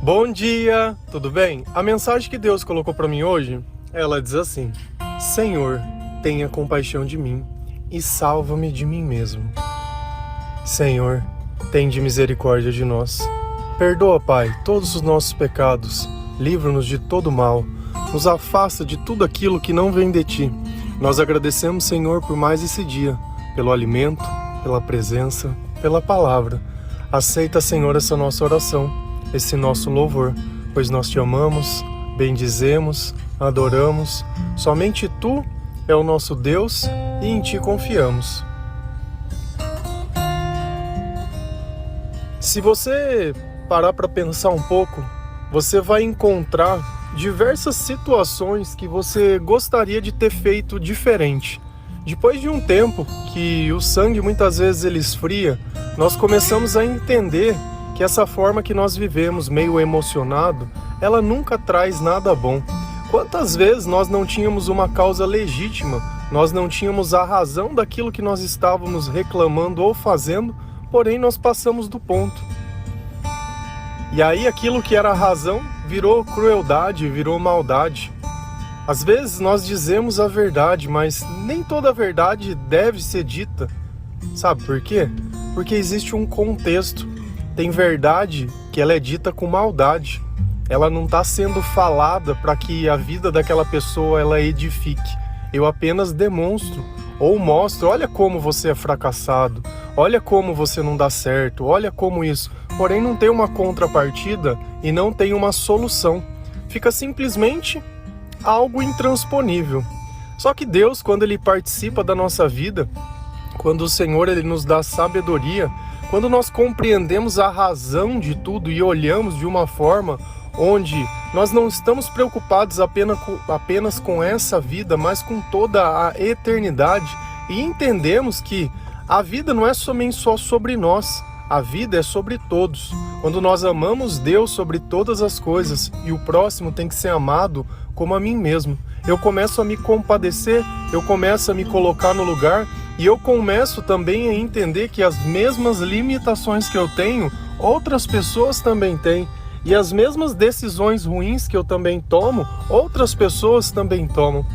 Bom dia, tudo bem? A mensagem que Deus colocou para mim hoje, ela diz assim: Senhor, tenha compaixão de mim e salva-me de mim mesmo. Senhor, tende misericórdia de nós. Perdoa, Pai, todos os nossos pecados, livra-nos de todo mal, nos afasta de tudo aquilo que não vem de Ti. Nós agradecemos, Senhor, por mais esse dia, pelo alimento, pela presença, pela palavra. Aceita, Senhor, essa nossa oração, esse nosso louvor, pois nós Te amamos, bendizemos, adoramos. Somente Tu é o nosso Deus e em Ti confiamos. Se você parar para pensar um pouco, você vai encontrar diversas situações que você gostaria de ter feito diferente. Depois de um tempo que o sangue muitas vezes ele esfria, nós começamos a entender que essa forma que nós vivemos, meio emocionado, ela nunca traz nada bom. Quantas vezes nós não tínhamos uma causa legítima, nós não tínhamos a razão daquilo que nós estávamos reclamando ou fazendo, porém nós passamos do ponto. E aí aquilo que era razão virou crueldade, virou maldade. Às vezes nós dizemos a verdade, mas nem toda a verdade deve ser dita. Sabe por quê? Porque existe um contexto. Tem verdade que ela é dita com maldade. Ela não está sendo falada para que a vida daquela pessoa ela edifique. Eu apenas demonstro ou mostro, olha como você é fracassado, olha como você não dá certo, olha como isso. Porém não tem uma contrapartida e não tem uma solução. Fica simplesmente algo intransponível. Só que Deus, quando Ele participa da nossa vida, quando o Senhor Ele nos dá sabedoria, quando nós compreendemos a razão de tudo e olhamos de uma forma onde nós não estamos preocupados apenas com essa vida, mas com toda a eternidade, e entendemos que a vida não é somente só sobre nós, a vida é sobre todos. Quando nós amamos Deus sobre todas as coisas e o próximo tem que ser amado como a mim mesmo, eu começo a me compadecer, eu começo a me colocar no lugar e eu começo também a entender que as mesmas limitações que eu tenho, outras pessoas também têm. E as mesmas decisões ruins que eu também tomo, outras pessoas também tomam.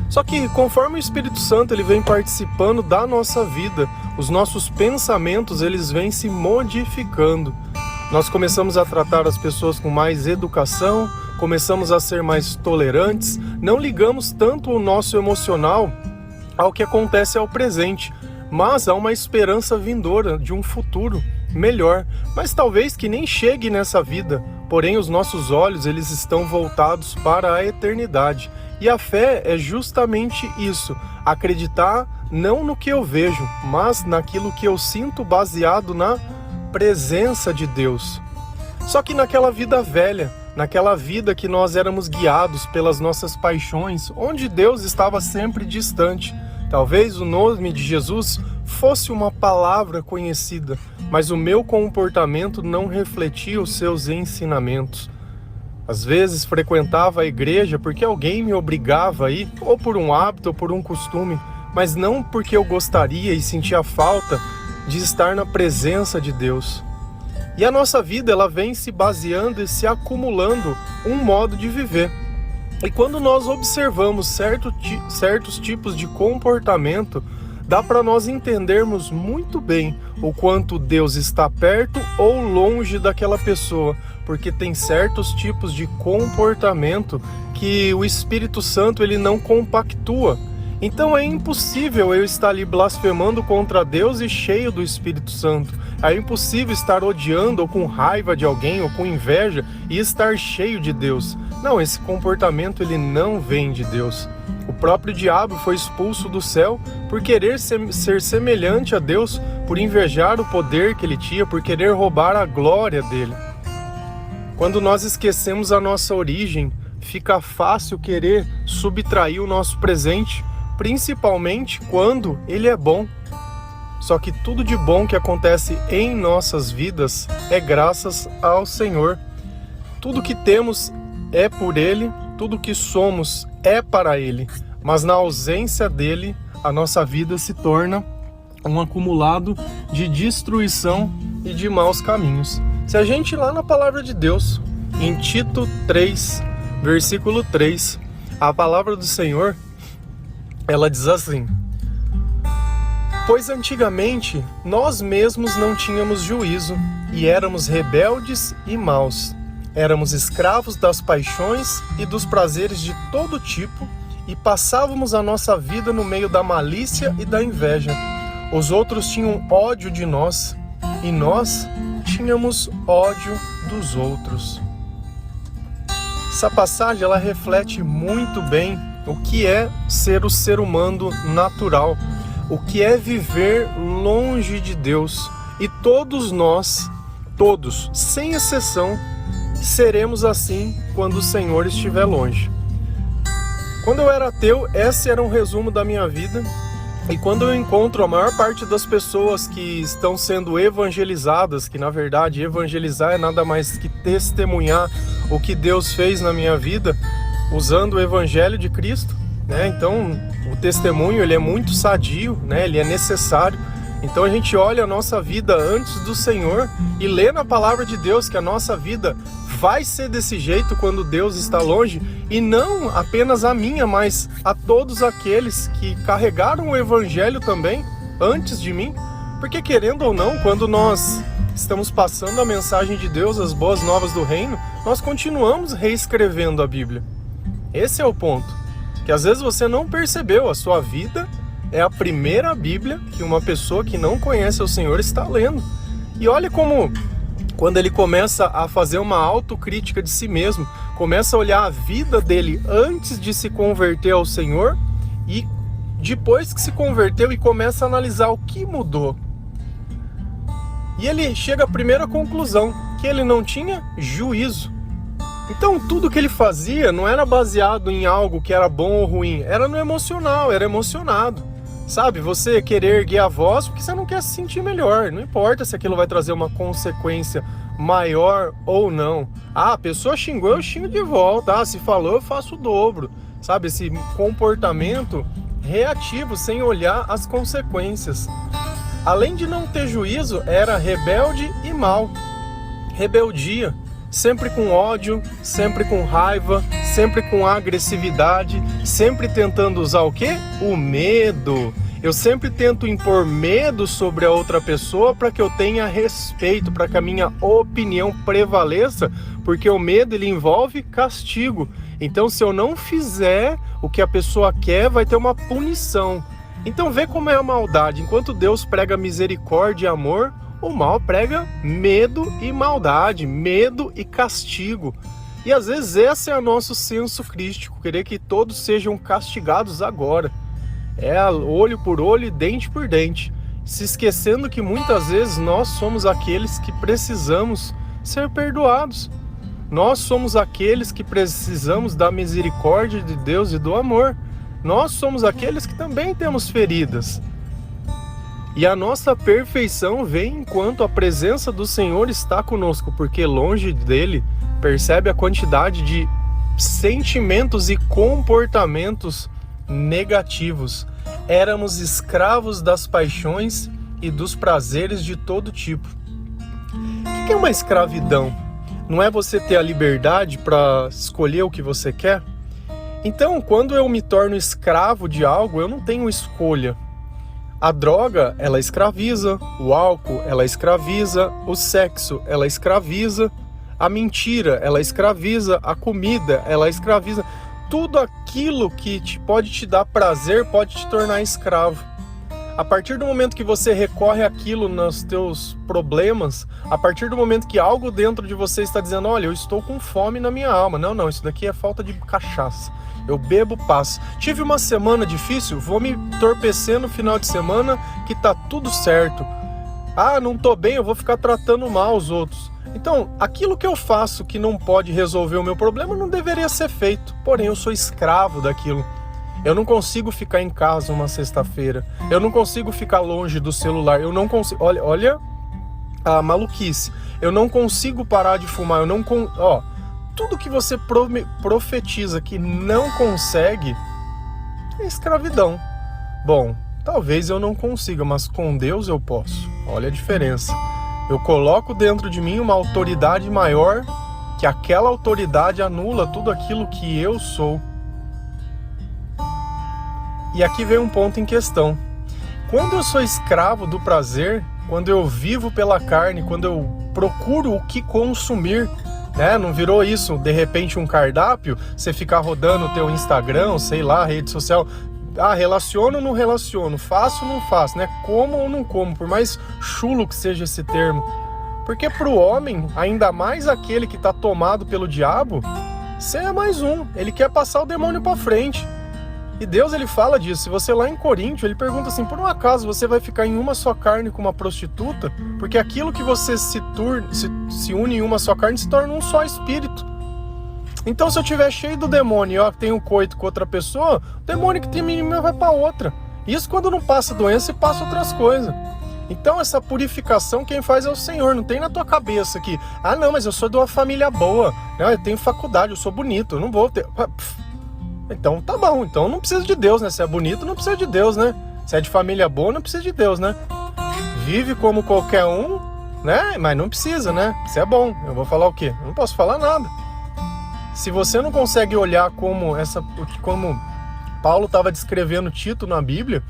Só que conforme o Espírito Santo ele vem participando da nossa vida, os nossos pensamentos eles vêm se modificando. Nós começamos a tratar as pessoas com mais educação, começamos a ser mais tolerantes, não ligamos tanto o nosso emocional ao que acontece ao presente, mas há uma esperança vindoura de um futuro melhor, mas talvez que nem chegue nessa vida, porém os nossos olhos eles estão voltados para a eternidade. E a fé é justamente isso, acreditar não no que eu vejo, mas naquilo que eu sinto baseado na presença de Deus. Só que naquela vida velha, naquela vida que nós éramos guiados pelas nossas paixões, onde Deus estava sempre distante, talvez o nome de Jesus fosse uma palavra conhecida, mas o meu comportamento não refletia os seus ensinamentos. Às vezes frequentava a igreja porque alguém me obrigava a ir, ou por um hábito ou por um costume, mas não porque eu gostaria e sentia falta de estar na presença de Deus. E a nossa vida ela vem se baseando e se acumulando um modo de viver. E quando nós observamos certos tipos de comportamento, dá para nós entendermos muito bem o quanto Deus está perto ou longe daquela pessoa, porque tem certos tipos de comportamento que o Espírito Santo ele não compactua. Então é impossível eu estar ali blasfemando contra Deus e cheio do Espírito Santo. É impossível estar odiando ou com raiva de alguém ou com inveja e estar cheio de Deus. Não, esse comportamento ele não vem de Deus. O próprio diabo foi expulso do céu por querer ser semelhante a Deus, por invejar o poder que ele tinha, por querer roubar a glória dele. Quando nós esquecemos a nossa origem, fica fácil querer subtrair o nosso presente, principalmente quando ele é bom. Só que tudo de bom que acontece em nossas vidas é graças ao Senhor. Tudo que temos é por Ele, tudo que somos é para Ele, mas na ausência dele, a nossa vida se torna um acumulado de destruição e de maus caminhos. Se a gente ir lá na palavra de Deus, Em Tito 3, versículo 3, a palavra do Senhor, ela diz assim: pois antigamente nós mesmos não tínhamos juízo e éramos rebeldes e maus. Éramos escravos das paixões e dos prazeres de todo tipo e passávamos a nossa vida no meio da malícia e da inveja. Os outros tinham ódio de nós e nós tínhamos ódio dos outros. Essa passagem ela reflete muito bem o que é ser o ser humano natural, o que é viver longe de Deus. E todos nós, todos, sem exceção, seremos assim quando o Senhor estiver longe. Quando eu era ateu, esse era um resumo da minha vida. E quando eu encontro a maior parte das pessoas que estão sendo evangelizadas, que na verdade evangelizar é nada mais que testemunhar o que Deus fez na minha vida, usando o Evangelho de Cristo, né? Então o testemunho ele é muito sadio, né? Ele é necessário. Então a gente olha a nossa vida antes do Senhor e lê na palavra de Deus que a nossa vida vai ser desse jeito quando Deus está longe, e não apenas a minha, mas a todos aqueles que carregaram o Evangelho também antes de mim, porque querendo ou não, quando nós estamos passando a mensagem de Deus, as boas novas do reino, nós continuamos reescrevendo a Bíblia. Esse é o ponto, que às vezes você não percebeu, a sua vida é a primeira Bíblia que uma pessoa que não conhece o Senhor está lendo. E olha como, quando ele começa a fazer uma autocrítica de si mesmo, começa a olhar a vida dele antes de se converter ao Senhor e depois que se converteu e começa a analisar o que mudou. E ele chega à primeira conclusão, que ele não tinha juízo. Então tudo que ele fazia não era baseado em algo que era bom ou ruim, era no emocional, era emocionado. Sabe, você querer erguer a voz porque você não quer se sentir melhor. Não importa se aquilo vai trazer uma consequência maior ou não. Ah, a pessoa xingou, eu xingo de volta. Ah, se falou, eu faço o dobro. Sabe, esse comportamento reativo, sem olhar as consequências. Além de não ter juízo, era rebelde e mau. Rebeldia, sempre com ódio, sempre com raiva, sempre com agressividade, sempre tentando usar o quê? O medo. Eu sempre tento impor medo sobre a outra pessoa para que eu tenha respeito, para que a minha opinião prevaleça, porque o medo ele envolve castigo. Então, se eu não fizer o que a pessoa quer, vai ter uma punição. Então, vê como é a maldade. Enquanto Deus prega misericórdia e amor, o mal prega medo e maldade, medo e castigo. E às vezes esse é o nosso senso crístico, querer que todos sejam castigados agora. É olho por olho e dente por dente, se esquecendo que muitas vezes nós somos aqueles que precisamos ser perdoados. Nós somos aqueles que precisamos da misericórdia de Deus e do amor. Nós somos aqueles que também temos feridas. E a nossa perfeição vem enquanto a presença do Senhor está conosco, porque longe dele, percebe a quantidade de sentimentos e comportamentos negativos. Éramos escravos das paixões e dos prazeres de todo tipo. O que é uma escravidão? Não é você ter a liberdade para escolher o que você quer? Então, quando eu me torno escravo de algo, eu não tenho escolha. A droga, ela escraviza, o álcool, ela escraviza, o sexo, ela escraviza, a mentira, ela escraviza, a comida, ela escraviza. Tudo aquilo que pode te dar prazer pode te tornar escravo. A partir do momento que você recorre àquilo nos teus problemas, a partir do momento que algo dentro de você está dizendo, olha, eu estou com fome na minha alma. Não, isso daqui é falta de cachaça. Eu bebo, passo. Tive uma semana difícil, vou me entorpecer no final de semana que tá tudo certo. Ah, não tô bem, eu vou ficar tratando mal os outros. Então, aquilo que eu faço que não pode resolver o meu problema não deveria ser feito. Porém, eu sou escravo daquilo. Eu não consigo ficar em casa uma sexta-feira. Eu não consigo ficar longe do celular. Eu não consigo... Olha a maluquice. Eu não consigo parar de fumar. Tudo que você profetiza que não consegue é escravidão. Bom, talvez eu não consiga, mas com Deus eu posso. Olha a diferença. Eu coloco dentro de mim uma autoridade maior que aquela autoridade anula tudo aquilo que eu sou. E aqui vem um ponto em questão. Quando eu sou escravo do prazer, quando eu vivo pela carne, quando eu procuro o que consumir, né? Não virou isso, de repente, um cardápio, você ficar rodando o teu Instagram, sei lá, rede social, relaciono ou não relaciono, faço ou não faço, né? Como ou não como, por mais chulo que seja esse termo. Porque pro homem, ainda mais aquele que está tomado pelo diabo, você é mais um, ele quer passar o demônio para frente. E Deus, ele fala disso. Se você lá em Coríntios, ele pergunta assim, por um acaso você vai ficar em uma só carne com uma prostituta? Porque aquilo que você se une em uma só carne se torna um só espírito. Então, se eu estiver cheio do demônio e eu tenho coito com outra pessoa, o demônio que tem em mim vai para outra. Isso quando não passa doença e passa outras coisas. Então, essa purificação quem faz é o Senhor. Não tem na tua cabeça que, não, mas eu sou de uma família boa, eu tenho faculdade, eu sou bonito, eu não vou ter... Então tá bom, então não precisa de Deus, né? Se é bonito, não precisa de Deus, né? Se é de família boa, não precisa de Deus, né? Vive como qualquer um, né? Mas não precisa, né? Se é bom, eu vou falar o quê? Eu não posso falar nada. Se você não consegue olhar como Paulo estava descrevendo Tito na Bíblia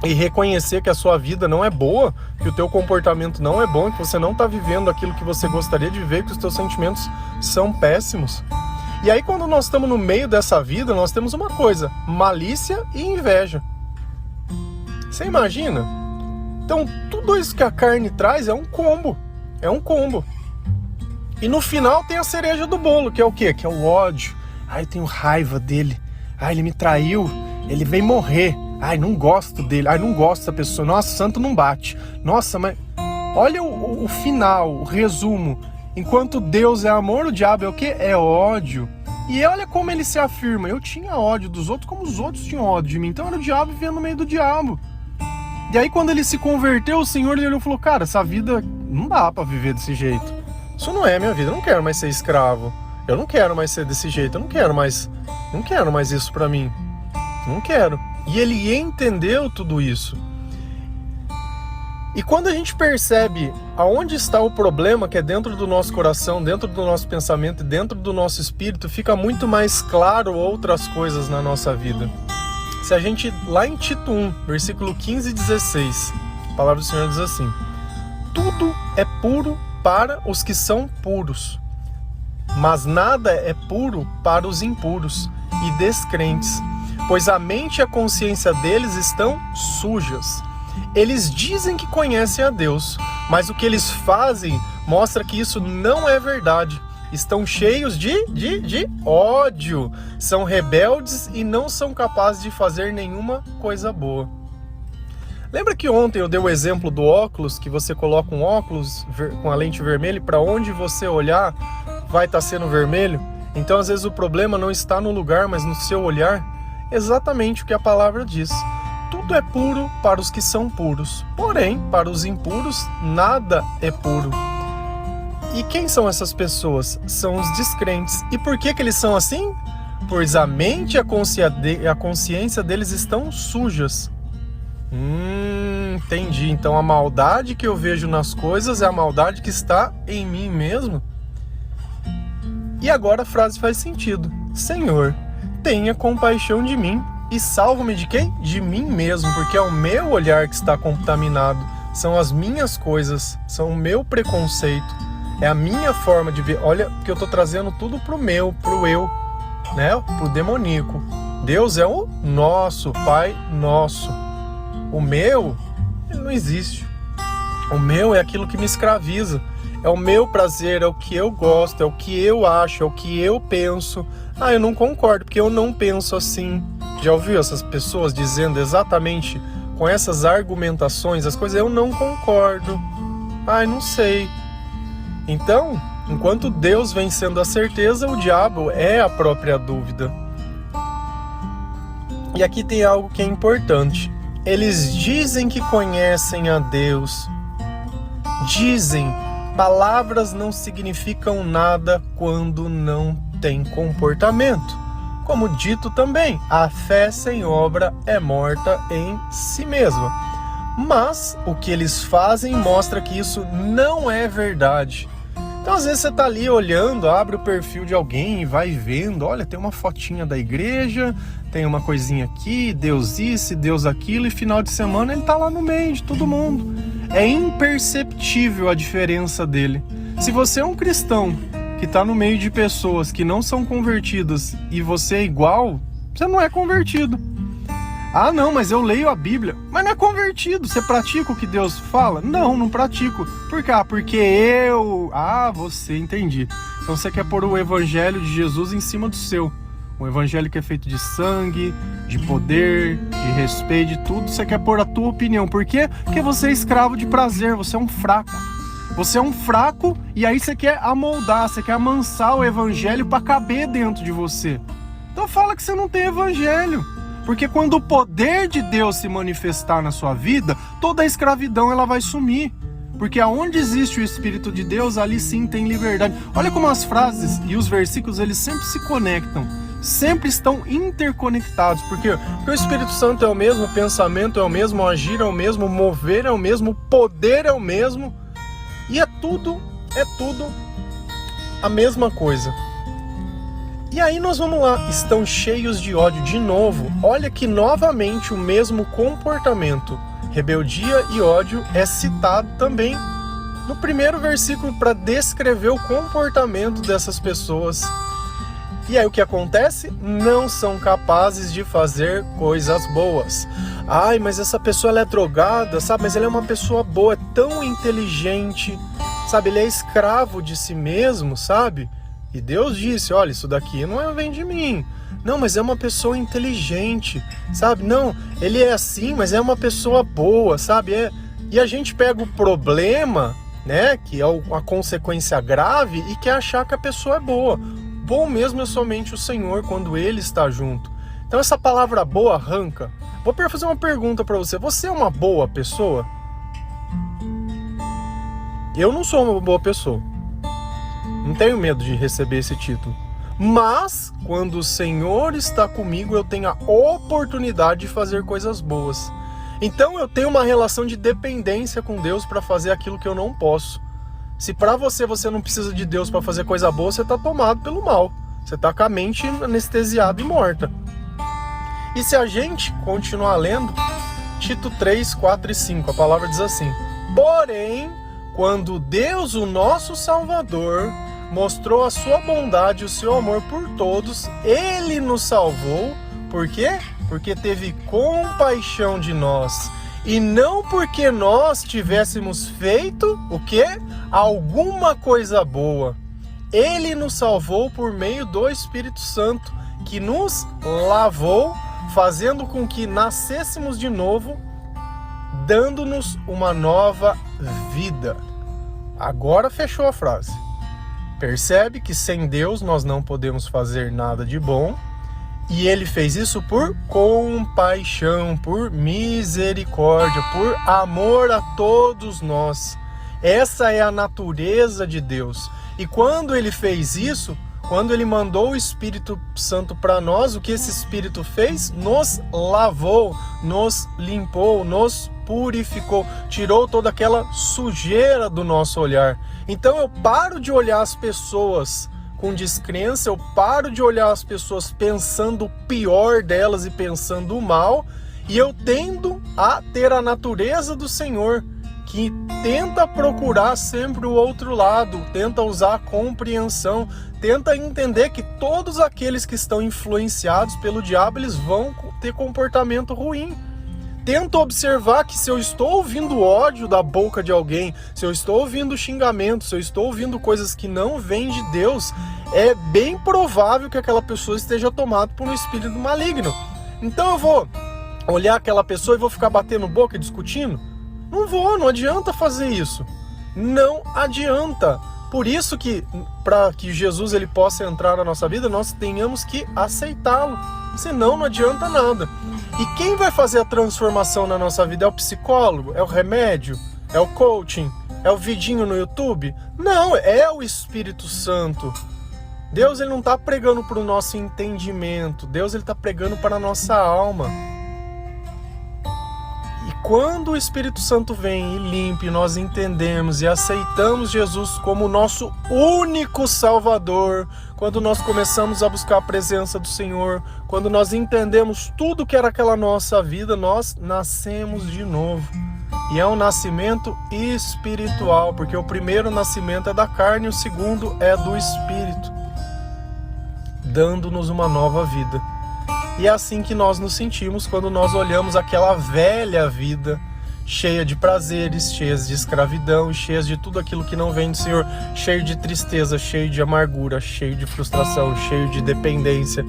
e reconhecer que a sua vida não é boa, que o teu comportamento não é bom, que você não está vivendo aquilo que você gostaria de viver, que os teus sentimentos são péssimos. E aí quando nós estamos no meio dessa vida, nós temos uma coisa, malícia e inveja. Você imagina? Então tudo isso que a carne traz é um combo. E no final tem a cereja do bolo, que é o quê? Que é o ódio. Eu tenho raiva dele. Ele me traiu, ele veio morrer. Não gosto dele. Não gosto dessa pessoa. Nossa, santo não bate. Nossa, mas... Olha o final, o resumo. Enquanto Deus é amor, o diabo é o quê? É ódio. E olha como ele se afirma. Eu tinha ódio dos outros como os outros tinham ódio de mim. Então era o diabo vivendo no meio do diabo. E aí quando ele se converteu, o Senhor ele olhou e falou, cara, essa vida não dá pra viver desse jeito. Isso não é minha vida. Eu não quero mais ser escravo. Eu não quero mais ser desse jeito. Eu não quero mais isso pra mim. Não quero. E ele entendeu tudo isso. E quando a gente percebe aonde está o problema, que é dentro do nosso coração, dentro do nosso pensamento e dentro do nosso espírito, fica muito mais claro outras coisas na nossa vida. Se a gente, lá em Tito 1, versículo 15 e 16, a palavra do Senhor diz assim: tudo é puro para os que são puros, mas nada é puro para os impuros e descrentes, pois a mente e a consciência deles estão sujas. Eles dizem que conhecem a Deus, mas o que eles fazem mostra que isso não é verdade. Estão cheios de ódio, são rebeldes e não são capazes de fazer nenhuma coisa boa. Lembra que ontem eu dei o exemplo do óculos, que você coloca um óculos com a lente vermelha e para onde você olhar vai estar sendo vermelho? Então às vezes o problema não está no lugar, mas no seu olhar. Exatamente o que a palavra diz. Tudo é puro para os que são puros, porém, para os impuros, nada é puro. E quem são essas pessoas? São os descrentes. E por que eles são assim? Pois a mente e a consciência deles estão sujas. Entendi. Então a maldade que eu vejo nas coisas é a maldade que está em mim mesmo? E agora a frase faz sentido. Senhor, tenha compaixão de mim e salva-me de quem? De mim mesmo, porque é o meu olhar que está contaminado, são as minhas coisas, são o meu preconceito, é a minha forma de ver. Olha que eu estou trazendo tudo pro eu, né? Pro demoníaco. Deus é o nosso, Pai nosso. O meu, ele não existe. O meu é aquilo que me escraviza. É o meu prazer, é o que eu gosto, é o que eu acho, é o que eu penso. Eu não concordo, porque eu não penso assim. Já ouviu essas pessoas dizendo exatamente com essas argumentações as coisas? Eu não concordo. Não sei. Então, enquanto Deus vem sendo a certeza, o diabo é a própria dúvida. E aqui tem algo que é importante. Eles dizem que conhecem a Deus. Dizem. Palavras não significam nada quando não tem comportamento. Como dito também, a fé sem obra é morta em si mesma. Mas o que eles fazem mostra que isso não é verdade. Então às vezes você tá ali olhando, abre o perfil de alguém e vai vendo, olha, tem uma fotinha da igreja, tem uma coisinha aqui, Deus isso, Deus aquilo, e final de semana ele tá lá no meio de todo mundo. É imperceptível a diferença dele. Se você é um cristão que tá no meio de pessoas que não são convertidas e você é igual, você não é convertido. Ah, não, mas eu leio a Bíblia. Mas não é convertido. Você pratica o que Deus fala? Não, não pratico. Por quê? Porque eu... Ah, você, entendi. Então você quer pôr o evangelho de Jesus em cima do seu. Um evangelho que é feito de sangue, de poder, de respeito, de tudo. Você quer pôr a tua opinião. Por quê? Porque você é escravo de prazer. Você é um fraco. Você é um fraco e aí você quer amoldar, você quer amansar o evangelho para caber dentro de você. Então fala que você não tem evangelho. Porque quando o poder de Deus se manifestar na sua vida, toda a escravidão ela vai sumir. Porque aonde existe o Espírito de Deus, ali sim tem liberdade. Olha como as frases e os versículos, eles sempre se conectam. Sempre estão interconectados. Porque o Espírito Santo é o mesmo, o pensamento é o mesmo, o agir é o mesmo, o mover é o mesmo, o poder é o mesmo. E é tudo a mesma coisa. E aí nós vamos lá, estão cheios de ódio de novo. Olha que novamente o mesmo comportamento, rebeldia e ódio, é citado também no primeiro versículo para descrever o comportamento dessas pessoas. E aí o que acontece? Não são capazes de fazer coisas boas. Ai, mas essa pessoa ela é drogada, sabe? Mas ela é uma pessoa boa, é tão inteligente, sabe? Ele é escravo de si mesmo, sabe? E Deus disse, olha, isso daqui não vem de mim. Não, mas é uma pessoa inteligente, sabe? Não, ele é assim, mas é uma pessoa boa, sabe? E a gente pega o problema, né? Que é a consequência grave e quer achar que a pessoa é boa. Bom mesmo é somente o Senhor quando Ele está junto. Então essa palavra boa arranca. Vou fazer uma pergunta para você. Você é uma boa pessoa? Eu não sou uma boa pessoa. Não tenho medo de receber esse título. Mas, quando o Senhor está comigo, eu tenho a oportunidade de fazer coisas boas. Então eu tenho uma relação de dependência com Deus para fazer aquilo que eu não posso. Se para você não precisa de Deus para fazer coisa boa, você está tomado pelo mal. Você está com a mente anestesiada e morta. E se a gente continuar lendo, Tito 3, 4 e 5, a palavra diz assim: porém, quando Deus, o nosso Salvador, mostrou a sua bondade e o seu amor por todos, Ele nos salvou. Por quê? Porque teve compaixão de nós. E não porque nós tivéssemos feito o quê? Alguma coisa boa. Ele nos salvou por meio do Espírito Santo, que nos lavou, fazendo com que nascêssemos de novo, dando-nos uma nova vida. Agora fechou a frase. Percebe que sem Deus nós não podemos fazer nada de bom. E Ele fez isso por compaixão, por misericórdia, por amor a todos nós. Essa é a natureza de Deus. E quando Ele fez isso, quando Ele mandou o Espírito Santo para nós, o que esse Espírito fez? Nos lavou, nos limpou, nos purificou, tirou toda aquela sujeira do nosso olhar. Então eu paro de olhar as pessoas com descrença, eu paro de olhar as pessoas pensando o pior delas e pensando o mal, e eu tendo a ter a natureza do Senhor, que tenta procurar sempre o outro lado, tenta usar a compreensão, tenta entender que todos aqueles que estão influenciados pelo diabo, eles vão ter comportamento ruim. Tento observar que se eu estou ouvindo ódio da boca de alguém, se eu estou ouvindo xingamento, se eu estou ouvindo coisas que não vêm de Deus, é bem provável que aquela pessoa esteja tomada por um espírito maligno. Então eu vou olhar aquela pessoa e vou ficar batendo boca e discutindo? Não adianta fazer isso. Não adianta. Por isso que, para que Jesus ele possa entrar na nossa vida, nós tenhamos que aceitá-lo. Senão não adianta nada. E quem vai fazer a transformação na nossa vida? É o psicólogo? É o remédio? É o coaching? É o vidinho no YouTube? Não, é o Espírito Santo. Deus ele não está pregando para o nosso entendimento. Deus ele está pregando para a nossa alma. E quando o Espírito Santo vem e limpa, e nós entendemos e aceitamos Jesus como nosso único Salvador, quando nós começamos a buscar a presença do Senhor, quando nós entendemos tudo que era aquela nossa vida, nós nascemos de novo. E é um nascimento espiritual, porque o primeiro nascimento é da carne e o segundo é do Espírito, dando-nos uma nova vida. E é assim que nós nos sentimos quando nós olhamos aquela velha vida, cheia de prazeres, cheias de escravidão, cheias de tudo aquilo que não vem do Senhor, cheio de tristeza, cheio de amargura, cheio de frustração, cheio de dependência,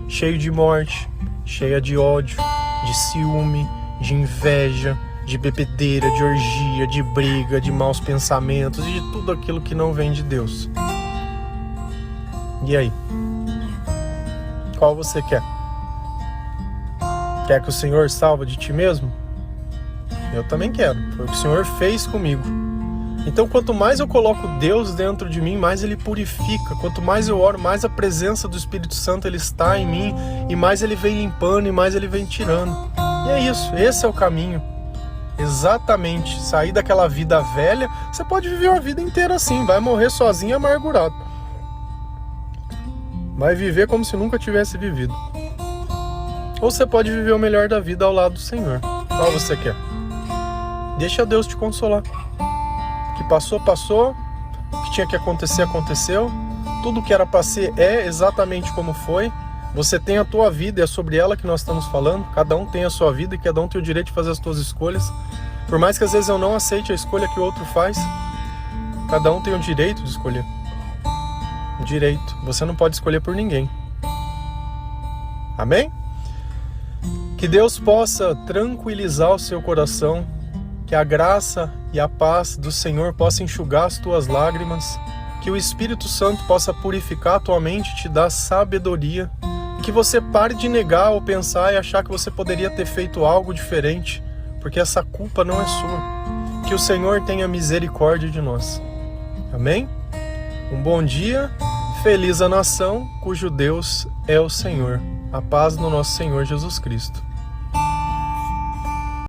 cheio de morte, cheia de ódio, de ciúme, de inveja, de bebedeira, de orgia, de briga, de maus pensamentos e de tudo aquilo que não vem de Deus. E aí? Qual você quer? Quer que o Senhor salve de ti mesmo? Eu também quero. Foi o que o Senhor fez comigo. Então, quanto mais eu coloco Deus dentro de mim, mais Ele purifica. Quanto mais eu oro, mais a presença do Espírito Santo Ele está em mim, e mais Ele vem limpando, e mais Ele vem tirando. E é isso. Esse é o caminho. Exatamente. Sair daquela vida velha. Você pode viver uma vida inteira assim. Vai morrer sozinho, amargurado. Vai viver como se nunca tivesse vivido. Ou você pode viver o melhor da vida ao lado do Senhor. Qual você quer? Deixa Deus te consolar. O que passou, passou. O que tinha que acontecer, aconteceu. Tudo que era para ser é exatamente como foi. Você tem a tua vida e é sobre ela que nós estamos falando. Cada um tem a sua vida e cada um tem o direito de fazer as suas escolhas. Por mais que às vezes eu não aceite a escolha que o outro faz, cada um tem o direito de escolher. O direito. Você não pode escolher por ninguém. Amém? Que Deus possa tranquilizar o seu coração, que a graça e a paz do Senhor possa enxugar as tuas lágrimas, que o Espírito Santo possa purificar a tua mente e te dar sabedoria, e que você pare de negar ou pensar e achar que você poderia ter feito algo diferente, porque essa culpa não é sua. Que o Senhor tenha misericórdia de nós. Amém? Um bom dia, feliz a nação cujo Deus é o Senhor. A paz do nosso Senhor Jesus Cristo.